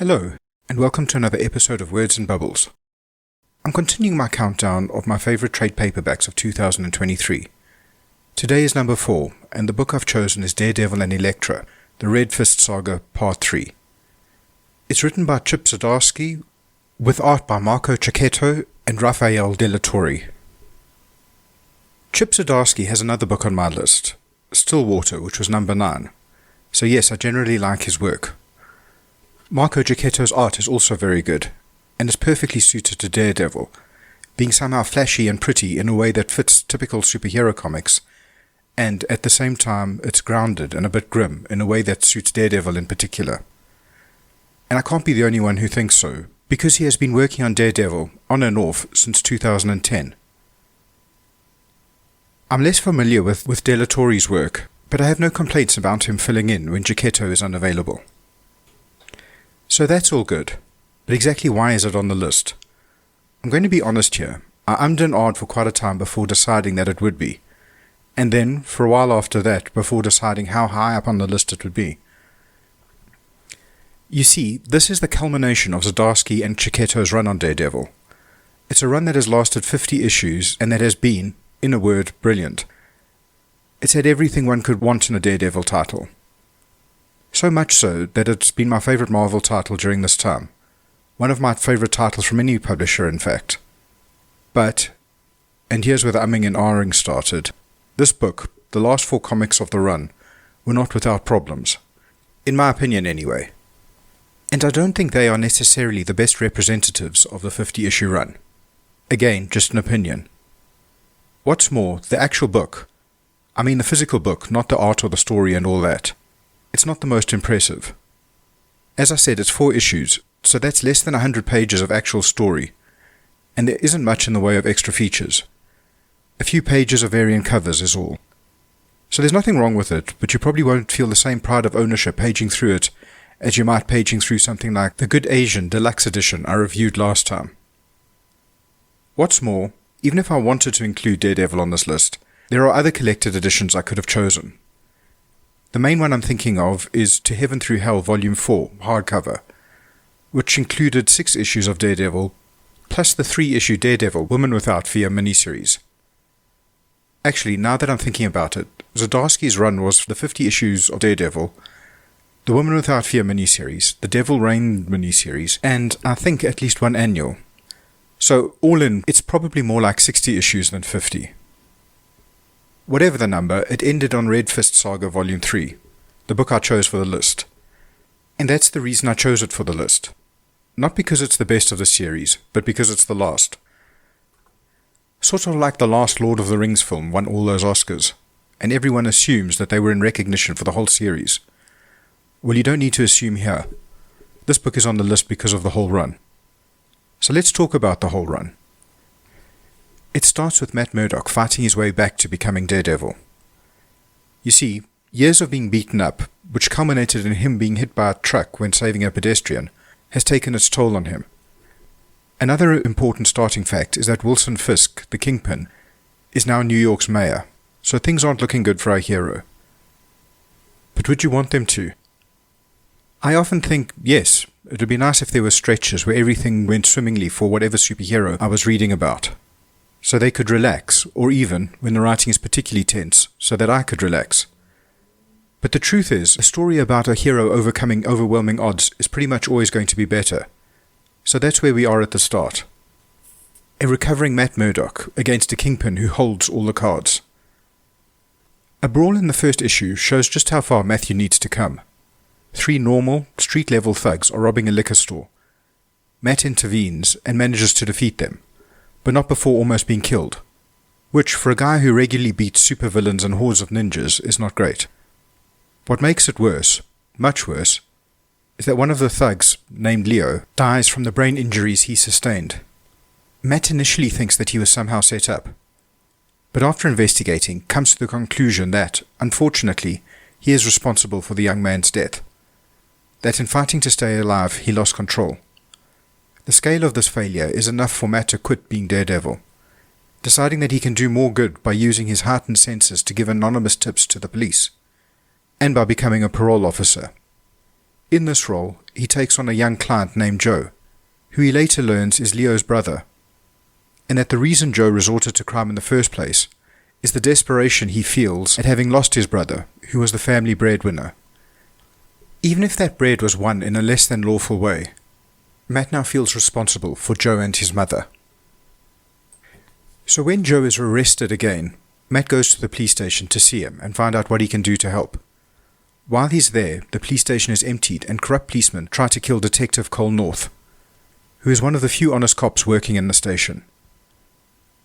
Hello, and welcome to another episode of Words and Bubbles. I'm continuing my countdown of my favourite trade paperbacks of 2023. Today is number 4, and the book I've chosen is Daredevil and Electra, the Red Fist Saga Part 3. It's written by Chip Zdarsky, with art by Checcetto and Rafael de Latorre. Chip Zdarsky has another book on my list, Stillwater, which was number 9. So yes, I generally like his work. Checchetto's art is also very good, and is perfectly suited to Daredevil, being somehow flashy and pretty in a way that fits typical superhero comics, and at the same time it's grounded and a bit grim in a way that suits Daredevil in particular. And I can't be the only one who thinks so, because he has been working on Daredevil on and off since 2010. I'm less familiar with De La Torre's work, but I have no complaints about him filling in when Checcetto is unavailable. So that's all good, but exactly why is it on the list? I'm going to be honest here, I ummed and ahed for quite a time before deciding that it would be, and then for a while after that before deciding how high up on the list it would be. You see, this is the culmination of Zdarsky and Checchetto's run on Daredevil. It's a run that has lasted 50 issues and that has been, in a word, brilliant. It's had everything one could want in a Daredevil title. So much so that it's been my favourite Marvel title during this time. One of my favourite titles from any publisher, in fact. But, and here's where the umming and ahhing started, this book, the last 4 comics of the run, were not without problems. In my opinion, anyway. And I don't think they are necessarily the best representatives of the 50-issue run. Again, just an opinion. What's more, the actual book, I mean the physical book, not the art or the story and all that, it's not the most impressive. As I said, it's 4 issues, so that's less than 100 pages of actual story, and there isn't much in the way of extra features. A few pages of variant covers is all. So there's nothing wrong with it, but you probably won't feel the same pride of ownership paging through it as you might paging through something like the Good Asian Deluxe Edition I reviewed last time. What's more, even if I wanted to include Daredevil on this list, there are other collected editions I could have chosen. The main one I'm thinking of is To Heaven Through Hell Volume 4, hardcover, which included 6 issues of Daredevil, plus the 3-issue Daredevil Woman Without Fear miniseries. Actually, now that I'm thinking about it, Zdarsky's run was the 50 issues of Daredevil, the Woman Without Fear miniseries, the Devil Reign miniseries, and I think at least 1 annual. So, all in, it's probably more like 60 issues than 50. Whatever the number, it ended on Red Fist Saga Volume 3, the book I chose for the list. And that's the reason I chose it for the list. Not because it's the best of the series, but because it's the last. Sort of like the last Lord of the Rings film won all those Oscars, and everyone assumes that they were in recognition for the whole series. Well, you don't need to assume here. This book is on the list because of the whole run. So let's talk about the whole run. It starts with Matt Murdock fighting his way back to becoming Daredevil. You see, years of being beaten up, which culminated in him being hit by a truck when saving a pedestrian, has taken its toll on him. Another important starting fact is that Wilson Fisk, the Kingpin, is now New York's mayor, so things aren't looking good for our hero. But would you want them to? I often think, yes, it would be nice if there were stretches where everything went swimmingly for whatever superhero I was reading about, so they could relax, or even, when the writing is particularly tense, so that I could relax. But the truth is, a story about a hero overcoming overwhelming odds is pretty much always going to be better. So that's where we are at the start. A recovering Matt Murdock against a Kingpin who holds all the cards. A brawl in the first issue shows just how far Matthew needs to come. 3 normal, street-level thugs are robbing a liquor store. Matt intervenes and manages to defeat them, but not before almost being killed, which for a guy who regularly beats supervillains and hordes of ninjas is not great. What makes it worse, much worse, is that one of the thugs, named Leo, dies from the brain injuries he sustained. Matt initially thinks that he was somehow set up, but after investigating comes to the conclusion that, unfortunately, he is responsible for the young man's death. That in fighting to stay alive he lost control. The scale of this failure is enough for Matt to quit being Daredevil, deciding that he can do more good by using his heightened senses to give anonymous tips to the police, and by becoming a parole officer. In this role, he takes on a young client named Joe, who he later learns is Leo's brother, and that the reason Joe resorted to crime in the first place is the desperation he feels at having lost his brother, who was the family breadwinner. Even if that bread was won in a less than lawful way, Matt now feels responsible for Joe and his mother. So when Joe is arrested again, Matt goes to the police station to see him and find out what he can do to help. While he's there, the police station is emptied and corrupt policemen try to kill Detective Cole North, who is one of the few honest cops working in the station.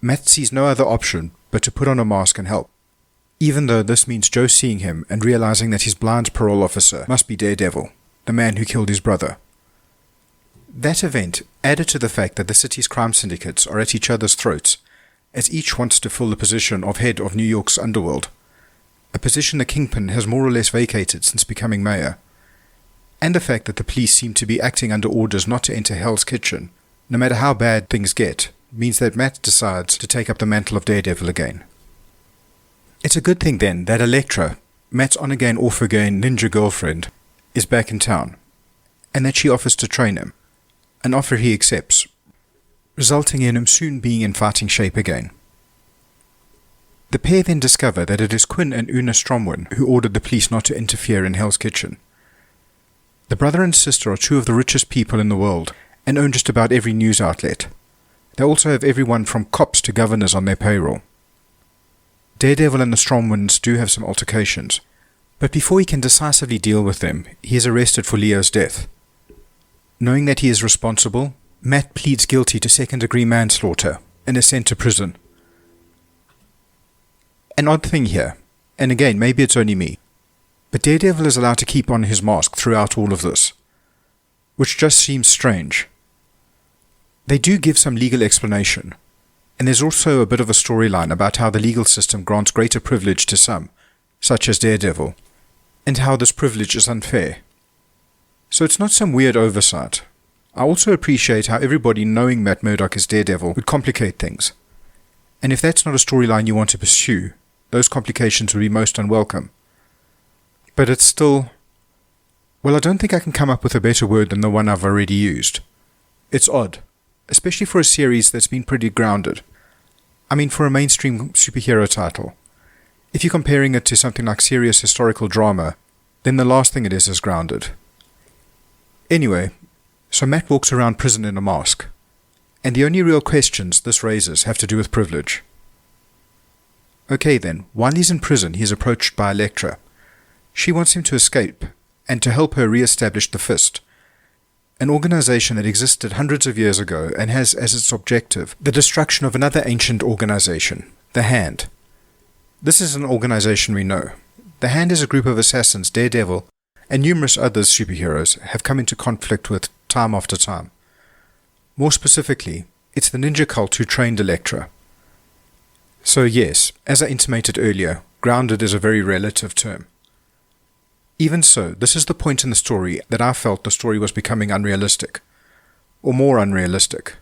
Matt sees no other option but to put on a mask and help, even though this means Joe seeing him and realizing that his blind parole officer must be Daredevil, the man who killed his brother. That event, added to the fact that the city's crime syndicates are at each other's throats, as each wants to fill the position of head of New York's underworld, a position the Kingpin has more or less vacated since becoming mayor, and the fact that the police seem to be acting under orders not to enter Hell's Kitchen, no matter how bad things get, means that Matt decides to take up the mantle of Daredevil again. It's a good thing then that Electra, Matt's on-again off-again ninja girlfriend, is back in town, and that she offers to train him, an offer he accepts, resulting in him soon being in fighting shape again. The pair then discover that it is Quinn and Una Stromwin who ordered the police not to interfere in Hell's Kitchen. The brother and sister are two of the richest people in the world and own just about every news outlet. They also have everyone from cops to governors on their payroll. Daredevil and the Stromwins do have some altercations, but before he can decisively deal with them, he is arrested for Leo's death. Knowing that he is responsible, Matt pleads guilty to second-degree manslaughter and is sent to prison. An odd thing here, and again, maybe it's only me, but Daredevil is allowed to keep on his mask throughout all of this, which just seems strange. They do give some legal explanation, and there's also a bit of a storyline about how the legal system grants greater privilege to some, such as Daredevil, and how this privilege is unfair. So it's not some weird oversight. I also appreciate how everybody knowing Matt Murdock is Daredevil would complicate things. And if that's not a storyline you want to pursue, those complications would be most unwelcome. But it's still... well, I don't think I can come up with a better word than the one I've already used. It's odd, especially for a series that's been pretty grounded. I mean, for a mainstream superhero title. If you're comparing it to something like serious historical drama, then the last thing it is grounded. Anyway, so Matt walks around prison in a mask, and the only real questions this raises have to do with privilege. Okay then, while he's in prison he is approached by Electra. She wants him to escape, and to help her re-establish the Fist, an organization that existed hundreds of years ago and has as its objective the destruction of another ancient organization, the Hand. This is an organization we know. The Hand is a group of assassins Daredevil and numerous other superheroes have come into conflict with time after time. More specifically, it's the ninja cult who trained Electra. So yes, as I intimated earlier, grounded is a very relative term. Even so, this is the point in the story that I felt the story was becoming unrealistic, or more unrealistic.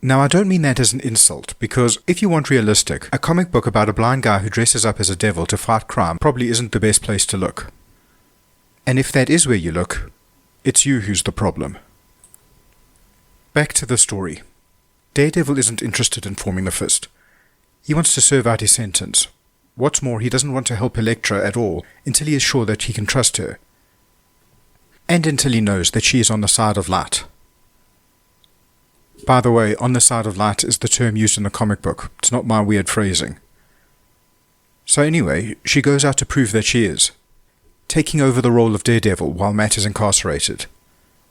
Now I don't mean that as an insult, because if you want realistic, a comic book about a blind guy who dresses up as a devil to fight crime probably isn't the best place to look. And if that is where you look, it's you who's the problem. Back to the story. Daredevil isn't interested in forming the Fist. He wants to serve out his sentence. What's more, he doesn't want to help Electra at all until he is sure that he can trust her. And until he knows that she is on the side of light. By the way, on the side of light is the term used in the comic book. It's not my weird phrasing. So anyway, she goes out to prove that she is, taking over the role of Daredevil while Matt is incarcerated.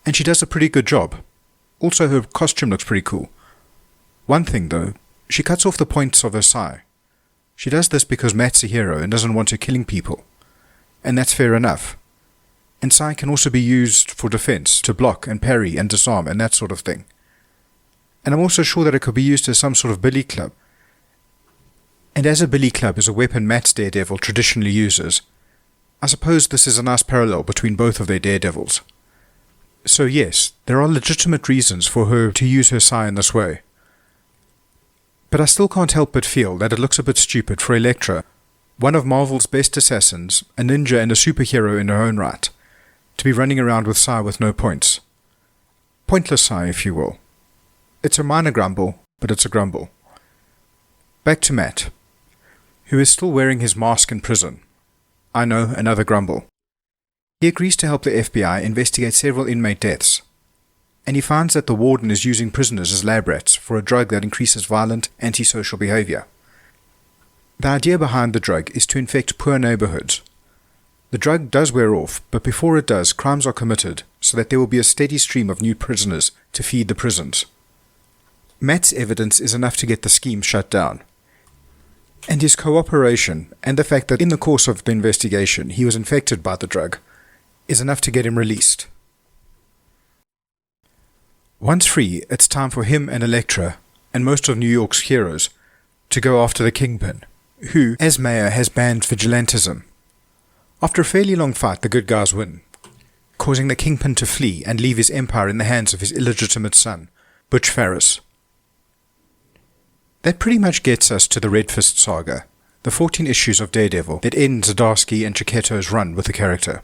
And she does a pretty good job. Also, her costume looks pretty cool. One thing though, she cuts off the points of her sai. She does this because Matt's a hero and doesn't want her killing people. And that's fair enough. And sai can also be used for defense, to block and parry and disarm and that sort of thing. And I'm also sure that it could be used as some sort of billy club. And as a billy club is a weapon Matt's Daredevil traditionally uses, I suppose this is a nice parallel between both of their Daredevils. So yes, there are legitimate reasons for her to use her sai in this way. But I still can't help but feel that it looks a bit stupid for Electra, one of Marvel's best assassins, a ninja and a superhero in her own right, to be running around with Sai with no points. Pointless Sai, if you will. It's a minor grumble, but it's a grumble. Back to Matt, who is still wearing his mask in prison. I know, another grumble. He agrees to help the FBI investigate several inmate deaths, and he finds that the warden is using prisoners as lab rats for a drug that increases violent, antisocial behavior. The idea behind the drug is to infect poor neighborhoods. The drug does wear off, but before it does, crimes are committed so that there will be a steady stream of new prisoners to feed the prisons. Matt's evidence is enough to get the scheme shut down, and his cooperation and the fact that in the course of the investigation he was infected by the drug is enough to get him released. Once free, it's time for him and Electra, and most of New York's heroes, to go after the Kingpin, who, as mayor, has banned vigilantism. After a fairly long fight, the good guys win, causing the Kingpin to flee and leave his empire in the hands of his illegitimate son, Butch Ferris. That pretty much gets us to the Red Fist Saga, the 14 issues of Daredevil that end Zdarsky and Checcetto's run with the character.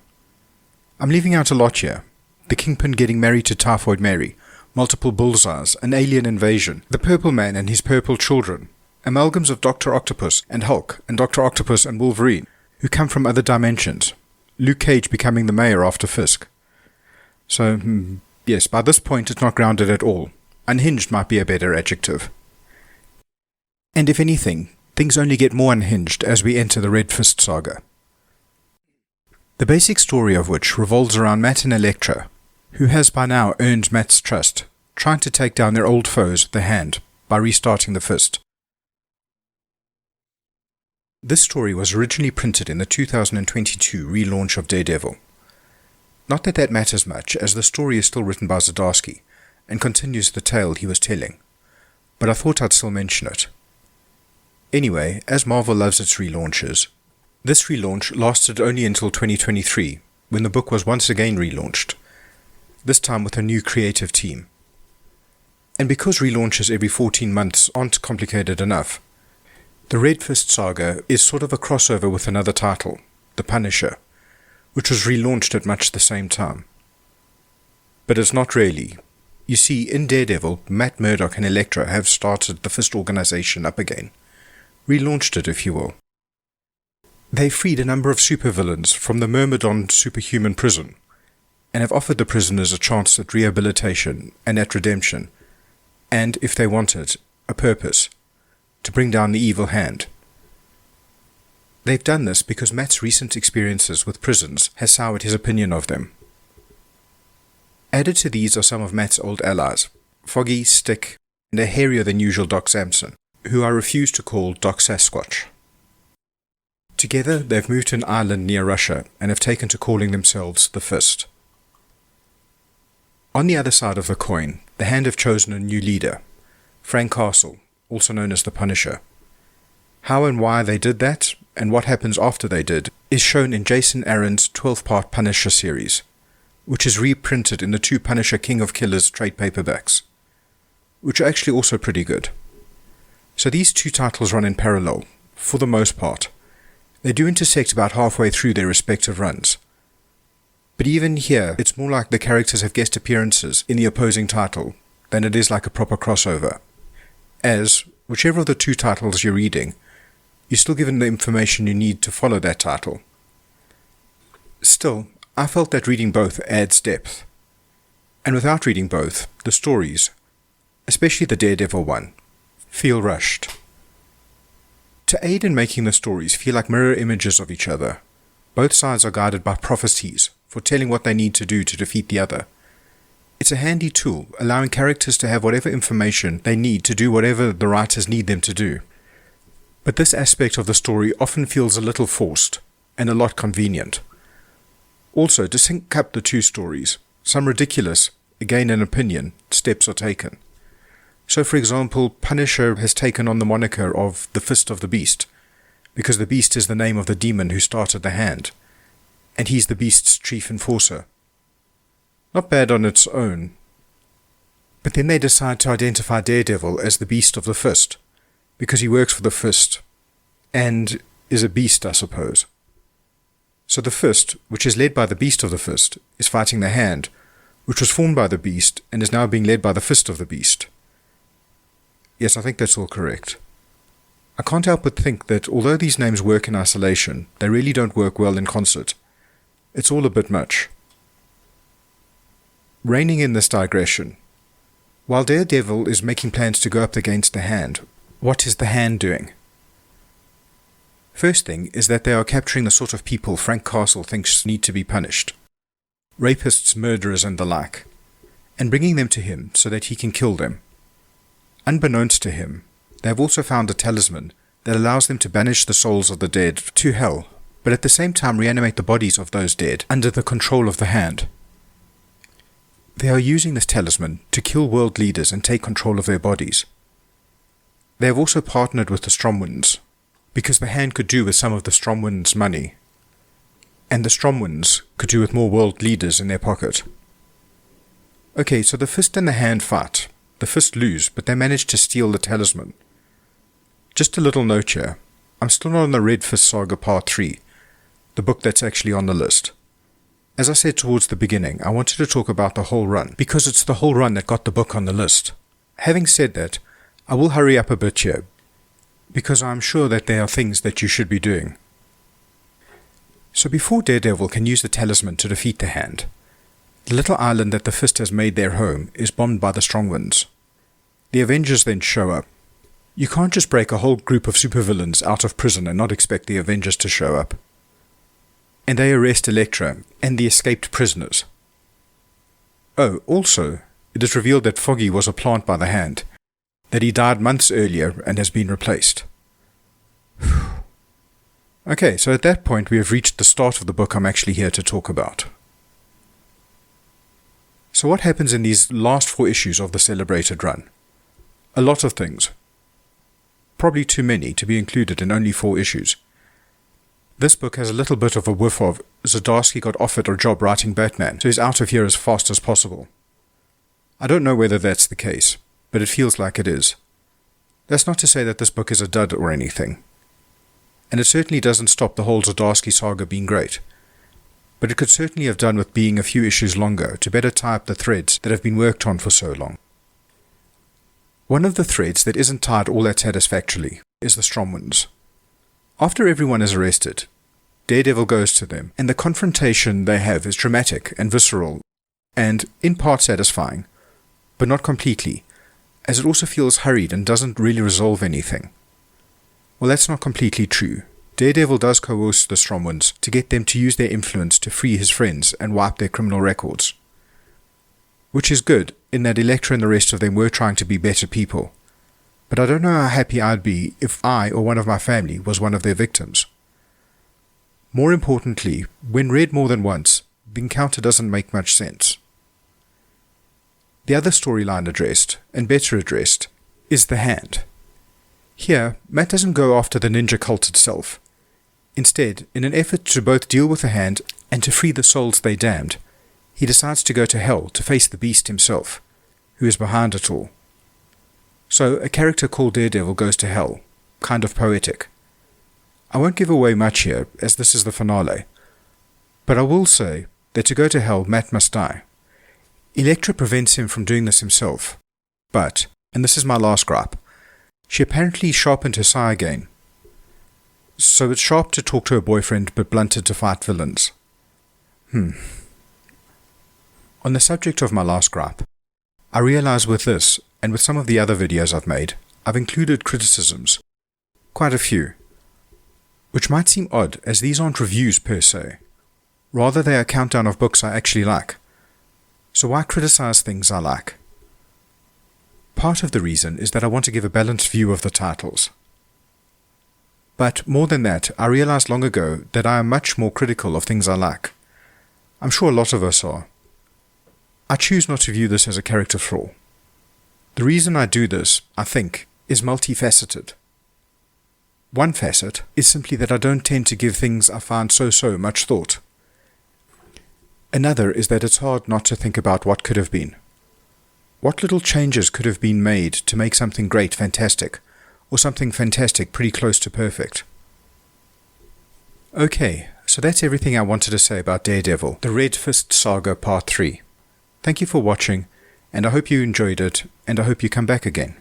I'm leaving out a lot here. The Kingpin getting married to Typhoid Mary, multiple bullseyes, an alien invasion, the Purple Man and his purple children, amalgams of Dr. Octopus and Hulk and Dr. Octopus and Wolverine, who come from other dimensions, Luke Cage becoming the mayor after Fisk. So, yes, by this point it's not grounded at all. Unhinged might be a better adjective. And if anything, things only get more unhinged as we enter the Red Fist Saga. The basic story of which revolves around Matt and Electra, who has by now earned Matt's trust, trying to take down their old foes, the Hand, by restarting the Fist. This story was originally printed in the 2022 relaunch of Daredevil. Not that that matters much, as the story is still written by Zdarsky, and continues the tale he was telling, but I thought I'd still mention it. Anyway, as Marvel loves its relaunches, this relaunch lasted only until 2023, when the book was once again relaunched, this time with a new creative team. And because relaunches every 14 months aren't complicated enough, the Red Fist Saga is sort of a crossover with another title, The Punisher, which was relaunched at much the same time. But it's not really. You see, in Daredevil, Matt Murdock and Electra have started the Fist organization up again. Relaunched it, if you will. They freed a number of supervillains from the Myrmidon superhuman prison, and have offered the prisoners a chance at rehabilitation and at redemption, and, if they wanted, a purpose, to bring down the evil Hand. They've done this because Matt's recent experiences with prisons has soured his opinion of them. Added to these are some of Matt's old allies, Foggy, Stick, and a hairier than usual Doc Samson, who I refuse to call Doc Sasquatch. Together, they've moved to an island near Russia and have taken to calling themselves the Fist. On the other side of the coin, the Hand have chosen a new leader, Frank Castle, also known as the Punisher. How and why they did that, and what happens after they did, is shown in Jason Aaron's 12-part Punisher series, which is reprinted in the 2 Punisher King of Killers trade paperbacks, which are actually also pretty good. So these 2 titles run in parallel, for the most part. They do intersect about halfway through their respective runs. But even here, it's more like the characters have guest appearances in the opposing title than it is like a proper crossover, as, whichever of the 2 titles you're reading, you're still given the information you need to follow that title. Still, I felt that reading both adds depth. And without reading both, the stories, especially the Daredevil one, feel rushed. To aid in making the stories feel like mirror images of each other, both sides are guided by prophecies foretelling what they need to do to defeat the other. It's a handy tool, allowing characters to have whatever information they need to do whatever the writers need them to do. But this aspect of the story often feels a little forced, and a lot convenient. Also, to sync up the 2 stories, some ridiculous, again in opinion, steps are taken. So for example, Punisher has taken on the moniker of the Fist of the Beast, because the Beast is the name of the demon who started the Hand, and he's the Beast's chief enforcer. Not bad on its own. But then they decide to identify Daredevil as the Beast of the Fist, because he works for the Fist, and is a beast, I suppose. So the Fist, which is led by the Beast of the Fist, is fighting the Hand, which was formed by the Beast and is now being led by the Fist of the Beast. Yes, I think that's all correct. I can't help but think that although these names work in isolation, they really don't work well in concert. It's all a bit much. Reining in this digression, while Daredevil is making plans to go up against the Hand, what is the Hand doing? First thing is that they are capturing the sort of people Frank Castle thinks need to be punished. Rapists, murderers and the like, and bringing them to him so that he can kill them. Unbeknownst to him, they have also found a talisman that allows them to banish the souls of the dead to hell, but at the same time reanimate the bodies of those dead under the control of the Hand. They are using this talisman to kill world leaders and take control of their bodies. They have also partnered with the Stromwinds, because the Hand could do with some of the Stromwinds' money, and the Stromwinds could do with more world leaders in their pocket. Okay, so the Fist and the Hand fight. The Fist lose, but they manage to steal the talisman. Just a little note here, I'm still not on the Red Fist Saga Part 3, the book that's actually on the list. As I said towards the beginning, I wanted to talk about the whole run, because it's the whole run that got the book on the list. Having said that, I will hurry up a bit here, because I'm sure that there are things that you should be doing. So before Daredevil can use the talisman to defeat the Hand, the little island that the Fist has made their home is bombed by the Stromwinds. The Avengers then show up. You can't just break a whole group of supervillains out of prison and not expect the Avengers to show up. And they arrest Electra and the escaped prisoners. Oh, also, it is revealed that Foggy was a plant by the Hand, that he died months earlier and has been replaced. Okay, so at that point we have reached the start of the book I'm actually here to talk about. So what happens in these last 4 issues of the celebrated run? A lot of things. Probably too many to be included in only 4 issues. This book has a little bit of a whiff of Zdarsky got offered a job writing Batman, so he's out of here as fast as possible. I don't know whether that's the case, but it feels like it is. That's not to say that this book is a dud or anything. And it certainly doesn't stop the whole Zdarsky saga being great. But it could certainly have done with being a few issues longer to better tie up the threads that have been worked on for so long. One of the threads that isn't tied all that satisfactorily is the Stromwinds. After everyone is arrested, Daredevil goes to them, and the confrontation they have is dramatic and visceral, and in part satisfying, but not completely, as it also feels hurried and doesn't really resolve anything. Well, that's not completely true. Daredevil does coerce the Stromwinds to get them to use their influence to free his friends and wipe their criminal records. Which is good, in that Electra and the rest of them were trying to be better people. But I don't know how happy I'd be if I or one of my family was one of their victims. More importantly, when read more than once, the encounter doesn't make much sense. The other storyline addressed, and better addressed, is the Hand. Here, Matt doesn't go after the ninja cult itself. Instead, in an effort to both deal with the Hand and to free the souls they damned, he decides to go to hell to face the Beast himself, who is behind it all. So, a character called Daredevil goes to hell, kind of poetic. I won't give away much here, as this is the finale, but I will say that to go to hell, Matt must die. Electra prevents him from doing this himself, but, and this is my last gripe, she apparently sharpened her sai again. So it's sharp to talk to her boyfriend, but blunted to fight villains. On the subject of my last gripe, I realize with this, and with some of the other videos I've made, I've included criticisms. Quite a few. Which might seem odd, as these aren't reviews per se. Rather, they are a countdown of books I actually like. So why criticize things I like? Part of the reason is that I want to give a balanced view of the titles. But more than that, I realized long ago that I am much more critical of things I like. I'm sure a lot of us are. I choose not to view this as a character flaw. The reason I do this, I think, is multifaceted. One facet is simply that I don't tend to give things I find so much thought. Another is that it's hard not to think about what could have been. What little changes could have been made to make something great fantastic, or something fantastic pretty close to perfect? Okay, So that's everything I wanted to say about Daredevil, the Red Fist Saga Part 3. Thank you for watching, and I hope you enjoyed it, and I hope you come back again.